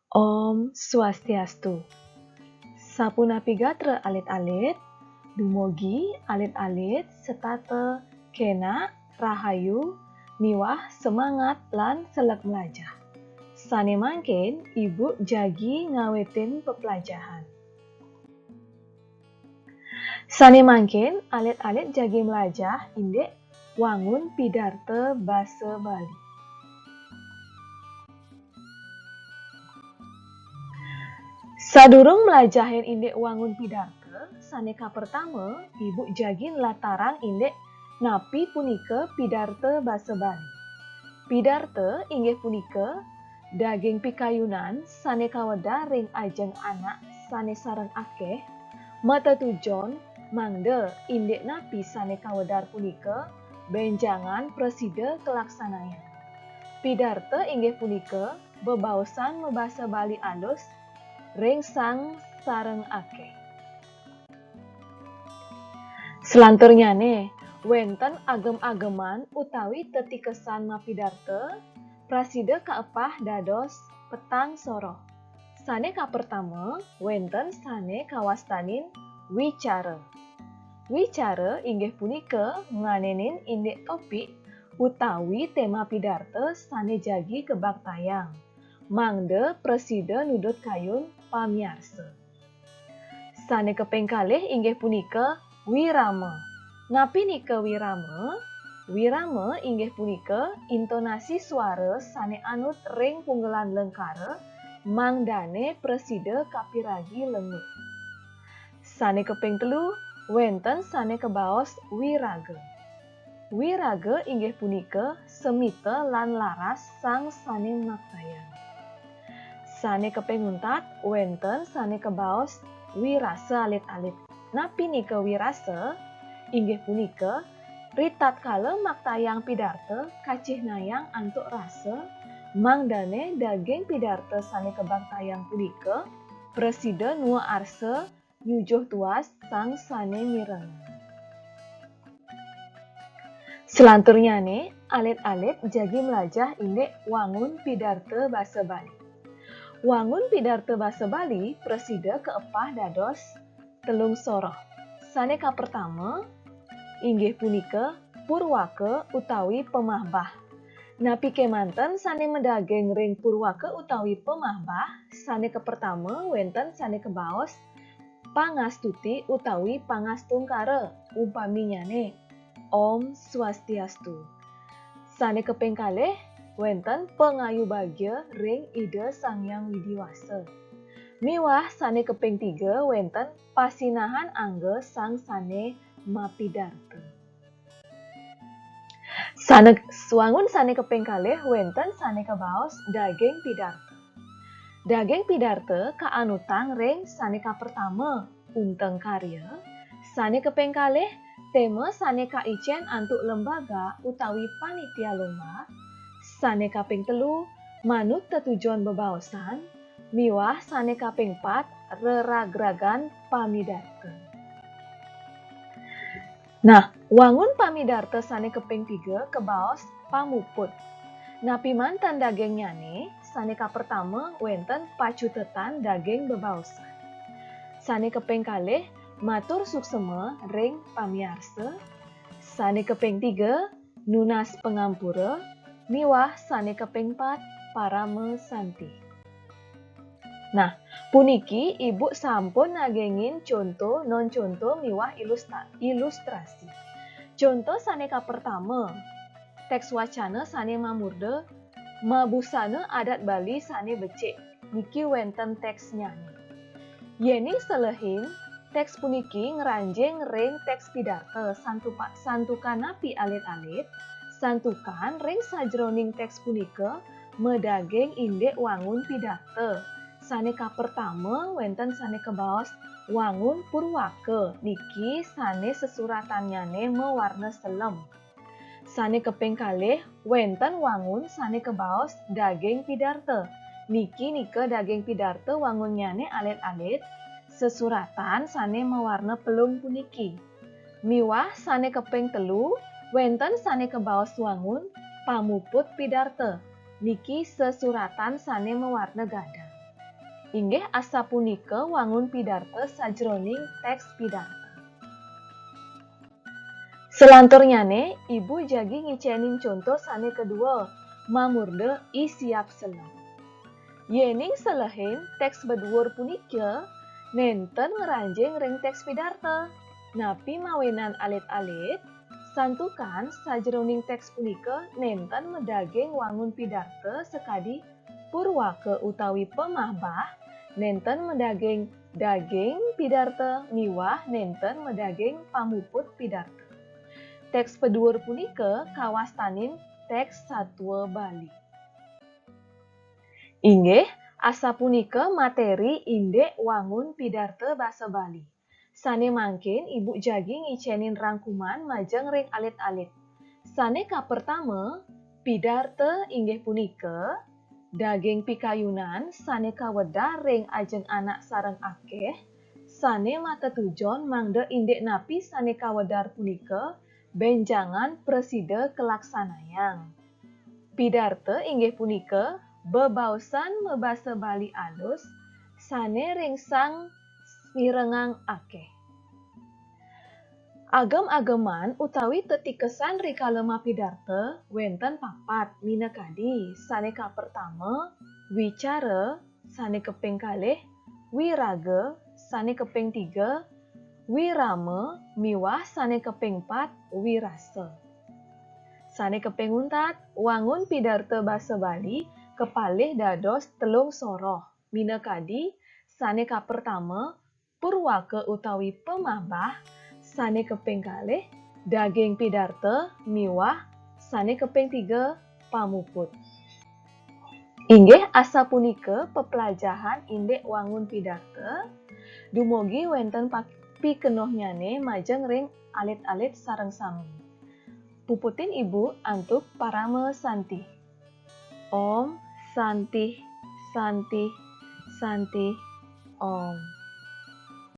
Om Swastiastu. Sapunapi gatra alit-alit, dumugi alit-alit setata kena rahayu miwah semangat lan selek melajah. Sane mangken ibu jagi ngawetin pepelajahan. Sane mangken alit-alit jagi melajah indek wangun pidarte basa Bali. Sadurung melajahin indek wangun pidarte, saneka pertama ibu jagin latarang indek napi punika pidarte basa Bali. Pidarte inggih punika daging pikayunan saneka wedah ring ajeng anak sane sareng akeh mata tujon mangde indek napi saneka wedar punika benjangan presida kelaksanayan. Pidarte inggih punika bebaosan mebasa Bali alus ring sang sareng akeh. Selanturnyane, wenten agem-ageman utawi tetikesan mapidarte, prasida kaepah dados petang soroh. Sane kapertama, wenten sane kawastanin wicara. Wicara inggih punika nganenin indek topik utawi tema pidarte sane jagi kebaktayang. Mangde presida nudut kayun pamiarsa. Sane keping kalih inggih punika wirama. Napi nika wirama? Wirama inggih punika intonasi suara sane anut ring punggelan lengkara mangdane presida kapiragi lengut. Sane keping telu wenten sane kebaos wiraga. Wiraga inggih punika semita lan laras sang sane maktayang. Sane keping untat wenten sane kebaos wirasa alit-alit. Napi nika wirasa inggih punika ritat kala maktayang pidarte kacih nayang antuk rasa mangdane daging pidarte sane kebaktayang punika presida nua arsa nyujuh tuas sang sane mireng. Selanturnyane alit-alit jagi melajah indek wangun pidarte basa Bali. Wangun pidarte basa Bali presida keepah dados telung soroh. Sane kapertama inggih punika purwaka utawi pemahbah. Napi kemanten sane medaging ring purwaka utawi pemahbah, sane kepertama wenten sane kebaos pangastuti utawi pangastungkara umpaminyane Om Swastiastu. Sane keping kalih wenten pengayu bagya ring Ida Sang Hyang Widiwasa. Miwah sane keping 3 wenten pasinahan angga sang sane mapidarte. Wangun sane keping kalih wenten sane kebaos daging pidarte. Daging pidarte kaanutang ring sane kapertama unteng karya, sane keping kalih tema sane kaicen antuk lembaga utawi panitia lomba, sane kaping telu manut tetujuan bebaosan, miwah sane kaping 4 reragragan pamidarte. Nah, wangun pamidarte sane keping 3 kebaos pamuput. Napi mantan daging nyane, sane kapertama wenten pacutetan daging bebaosan. Sane keping kalih matur suksema ring pamiarsa, sane keping 3 nunas pengampura, miwah sane keping 4 parama santi. Nah, puniki ibu sampun nagengin contoh non contoh miwah ilustrasi. Contoh sane kapertama, teks wacana sane mamurde, mabusana adat Bali sane becik. Niki wenten teks nyane. Yening selehin, teks puniki ngeranjing ring teks pidarte santukan napi alit-alit, santukan ring sajroning teks punika medaging indek wangun pidarte. Sane kapertama wenten sane kebaos wangun purwaka, niki sane sesuratanyane mewarna selem. Sane keping kalih wenten wangun sane kebaos daging pidarte. Niki nika daging pidarte wangunnyane alit-alit, sesuratan sane mewarna pelung puniki. Miwah sane keping telu wenten sane kebaos wangun pamuput pidarte. Niki sesuratan sane mewarna gadang. Inggih asa punika wangun pidarto sajroning teks pidarto. Selanturnyane, Ibu jagi ngicenin contoh sane kedua, mamurde I siap selah. Yening selehin teks beduur punika, nenten ngeranjing ring teks pidarto. Napi mawenan alit-alit, santukan sajroning teks punika nenten medaging wangun pidarto sekadi purwake utawi pemahbah, nenten medaging daging pidarto miwah nenten medaging pamuput pidarto. Teks peduur punika kawastanin teks Satwa Bali. Inggih asa punika materi indek wangun pidarto basa Bali. Sane mangkin Ibu jagi ngicenin rangkuman majeng ring alit-alit. Sane kapertama, pidarto inggih punika daging pikayunan sane kawedah ring ajeng anak sareng akeh, sane matetujon mangde indek napi sane kawedar punika benjangan presida kelaksanayang. Pidarto inggih punika bebaosan mebasa Bali alus sane ringsang mirengang akeh. Agem-ageman utawi tetikesan rikala mapidarto wenten papat minekadi sane kapertama wicara, sane keping kalih wiraga, sane keping 3 wirama miwah sane keping 4 wirasa. Sane keping 4 wangun pidarto basa Bali kepalih dados telung soroh. Minekadi sane kapertama purwake utawi pemahbah, sane keping kalih daging pidarto miwah sane keping 3 pamuput. Inggih asa punika pepelajahan indek wangun pidarto dumugi wenten pikenohnyane majeng ring alit-alit sareng sami. Puputin Ibu antuk parame santih. Om Santih Santih Santih Om.